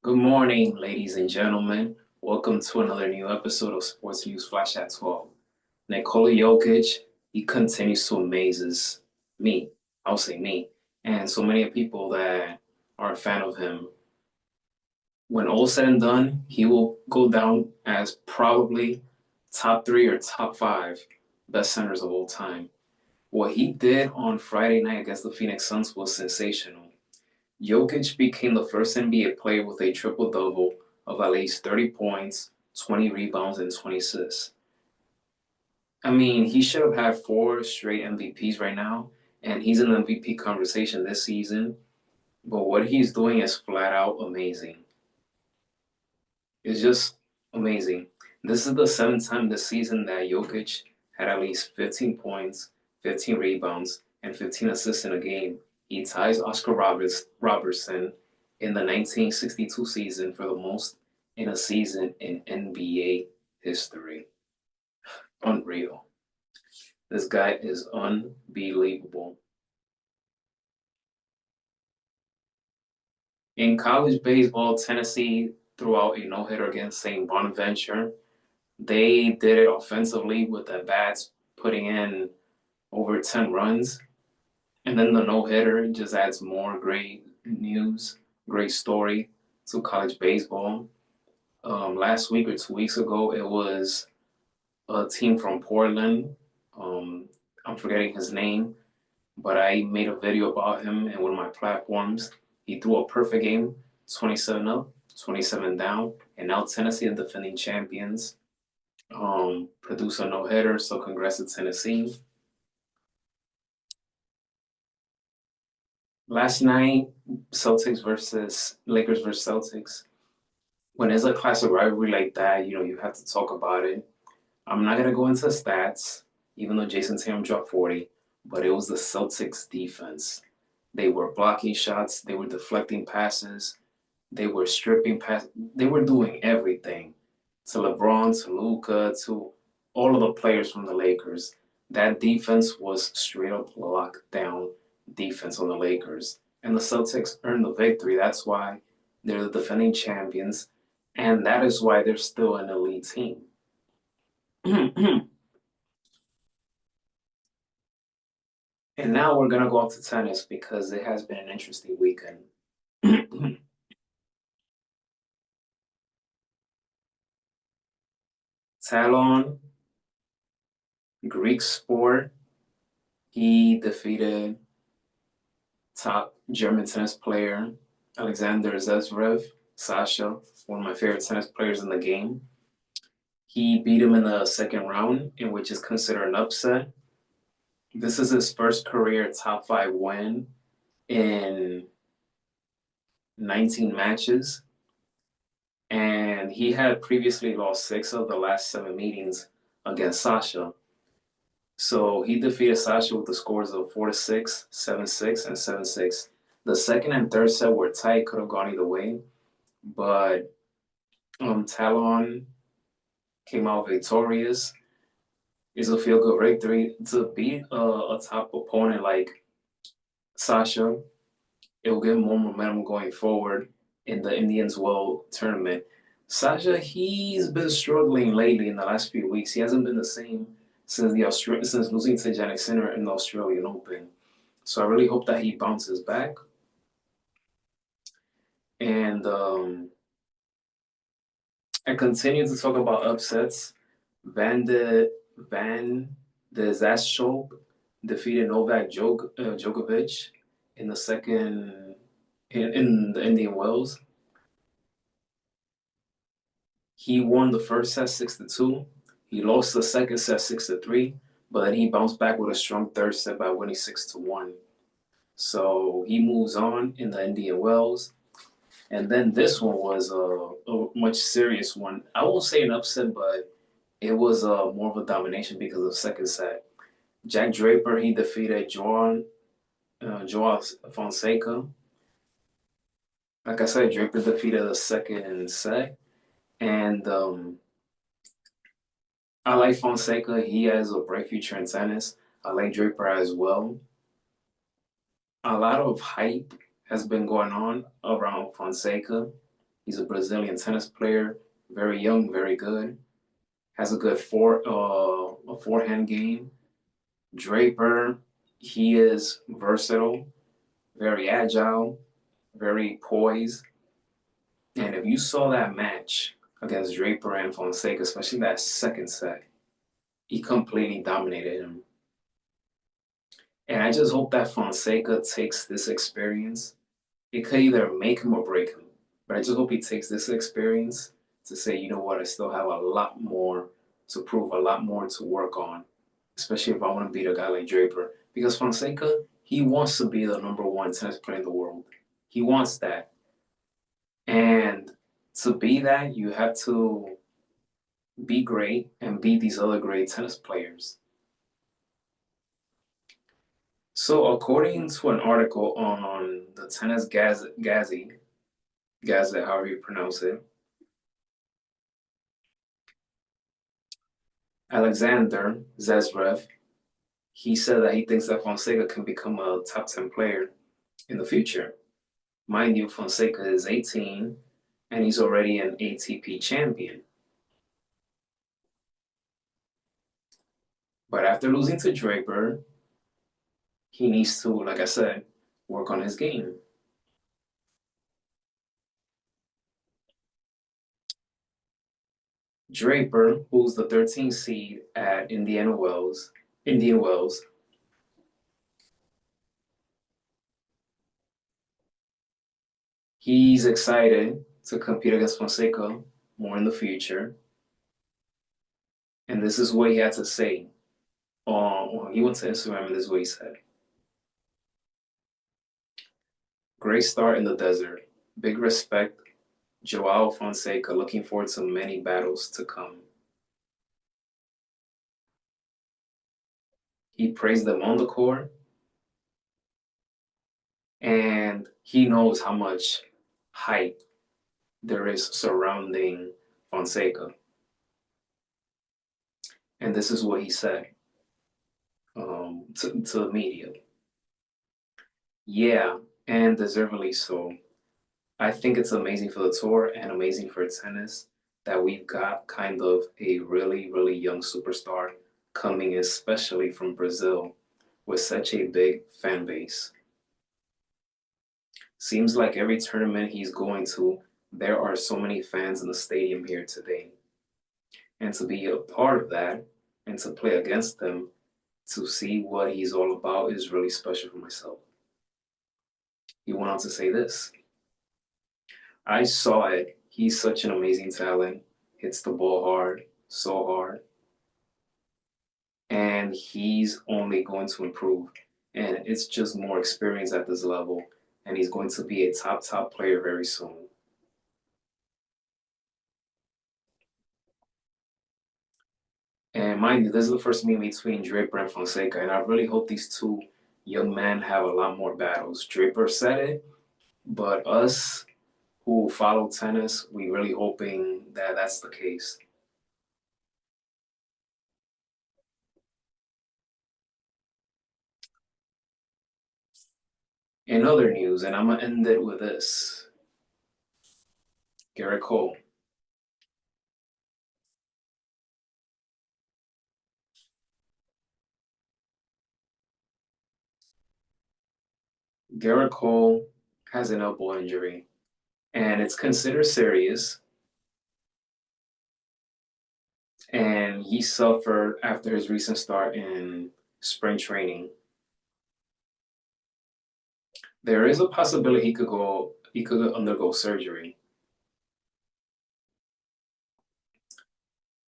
Good morning, ladies and gentlemen. Welcome to another new episode of Sports News Flash at 12. Nikola Jokic, he continues to amaze me. I'll say me, and so many people that are a fan of him. When all said and done, he will go down as probably top three or top five best centers of all time. What he did on Friday night against the Phoenix Suns was sensational. Jokic became the first NBA player with a triple-double of at least 30 points, 20 rebounds, and 20 assists. I mean, he should have had four straight MVPs right now, and he's in the MVP conversation this season. But what he's doing is flat out amazing. It's just amazing. This is the seventh time this season that Jokic had at least 15 points, 15 rebounds, and 15 assists in a game. He ties Oscar Robertson in the 1962 season for the most in a season in NBA history. Unreal. This guy is unbelievable. In college baseball, Tennessee threw out a no-hitter against St. Bonaventure. They did it offensively with the bats putting in over 10 runs. And then the no-hitter just adds more great news, great story to college baseball. Last week or 2 weeks ago, it was a team from Portland. Um, I'm forgetting his name, but I made a video about him in one of my platforms. He threw a perfect game, 27 up, 27 down, and now Tennessee, the defending champions, produce a no-hitter, so congrats to Tennessee. Last night, Lakers versus Celtics. When it's a classic rivalry like that, you have to talk about it. I'm not gonna go into stats, even though Jayson Tatum dropped 40, but it was the Celtics defense. They were blocking shots, they were deflecting passes, they were stripping pass, they were doing everything to LeBron, to Luka, to all of the players from the Lakers. That defense was straight up lockdown defense on the Lakers. And the Celtics earned the victory. That's why they're the defending champions. And that is why they're still an elite team. And now we're going to go off to tennis because it has been an interesting weekend. Talon, Greek sport, he defeated top German tennis player Alexander Zverev, Sasha, one of my favorite tennis players in the game. He beat him in the second round, in which is considered an upset. This is his first career top five win in 19 matches. And he had previously lost 6 of the last 7 meetings against Sasha. So he defeated Sasha with the scores of 4-6, 7-6, and 7-6. The second and third set were tight, could have gone either way, but Talon came out victorious. It's a feel good victory to beat a top opponent like Sasha. It will give more momentum going forward in the Indians World Tournament. Sasha, he's been struggling lately in the last few weeks. He hasn't been the same since losing to Jannik Sinner in the Australian Open. So I really hope that he bounces back. And I continue to talk about upsets. Van de Zastro defeated Novak Djokovic in the second in the Indian Wells. He won the first set 6-2. He lost the second set 6-3, but then he bounced back with a strong third set by winning 6-1. So he moves on in the Indian Wells. And then this one was a much serious one. I won't say an upset, but it was more of a domination because of the second set. Jack Draper, he defeated Joao Fonseca. Like I said, Draper defeated the second set. And I like Fonseca. He has a bright future in tennis. I like Draper as well. A lot of hype has been going on around Fonseca. He's a Brazilian tennis player, very young, very good. Has a good forehand game. Draper, he is versatile, very agile, very poised. And if you saw that match against Draper and Fonseca, especially that second set, he completely dominated him. And I just hope that Fonseca takes this experience. It could either make him or break him. But I just hope he takes this experience to say, you know what, I still have a lot more to prove, a lot more to work on, especially if I want to beat a guy like Draper. Because Fonseca, he wants to be the #1 tennis player in the world. He wants that. And to be that, you have to be great and beat these other great tennis players. So, according to an article on the Tennis Gazette, however you pronounce it, Alexander Zverev, he said that he thinks that Fonseca can become a top 10 player in the future. Mind you, Fonseca is 18 and he's already an ATP champion. But after losing to Draper, he needs to, like I said, work on his game. Draper, who's the 13th seed at Indian Wells, he's excited to compete against Fonseca more in the future. And this is what he had to say. He went to Instagram and this is what he said. Great start in the desert. Big respect. Joao Fonseca, looking forward to many battles to come. He praised them on the court, and he knows how much hype there is surrounding Fonseca. And this is what he said to the media. Yeah, and deservedly so. I think it's amazing for the tour and amazing for tennis that we've got kind of a really, really young superstar coming, especially from Brazil, with such a big fan base. Seems like every tournament he's going to, there are so many fans in the stadium here today. And to be a part of that and to play against them, to see what he's all about is really special for myself. He went on to say this. I saw it. He's such an amazing talent. Hits the ball hard, so hard. And he's only going to improve. And it's just more experience at this level. And he's going to be a top player very soon. And mind you, this is the first meeting between Draper and Fonseca. And I really hope these two young men have a lot more battles. Draper said it, but us who follow tennis, we really hoping that that's the case. In other news, and I'm going to end it with this. Garrett Cole. Garrett Cole has an elbow injury, and it's considered serious. And he suffered after his recent start in spring training. There is a possibility he could undergo surgery.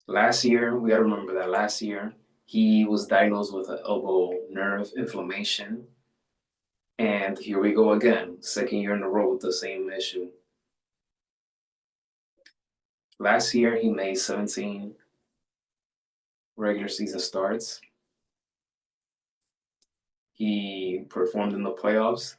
Last year, we got to remember that last year he was diagnosed with an elbow nerve inflammation. And here we go again, second year in a row with the same issue. Last year, he made 17 regular season starts. He performed in the playoffs.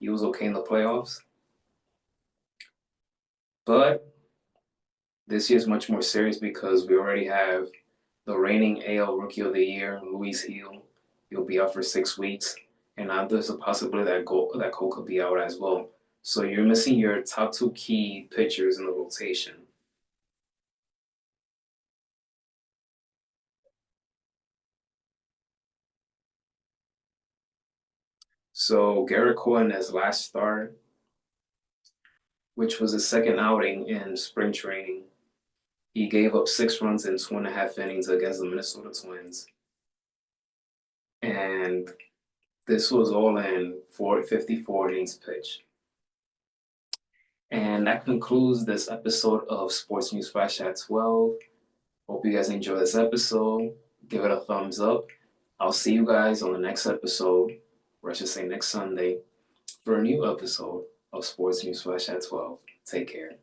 He was okay in the playoffs. But this year's much more serious because we already have the reigning AL Rookie of the Year, Luis Gil. He'll be out for 6 weeks. And now there's a possibility that Cole could be out as well. So you're missing your top two key pitchers in the rotation. So Garrett Cole in his last start, which was his second outing in spring training, he gave up 6 runs in 2.5 innings against the Minnesota Twins. And this was all in 54 innings pitched. And that concludes this episode of Sports News Flash at 12. Hope you guys enjoy this episode. Give it a thumbs up. I'll see you guys on the next episode, or I should say next Sunday, for a new episode of Sports News Flash at 12. Take care.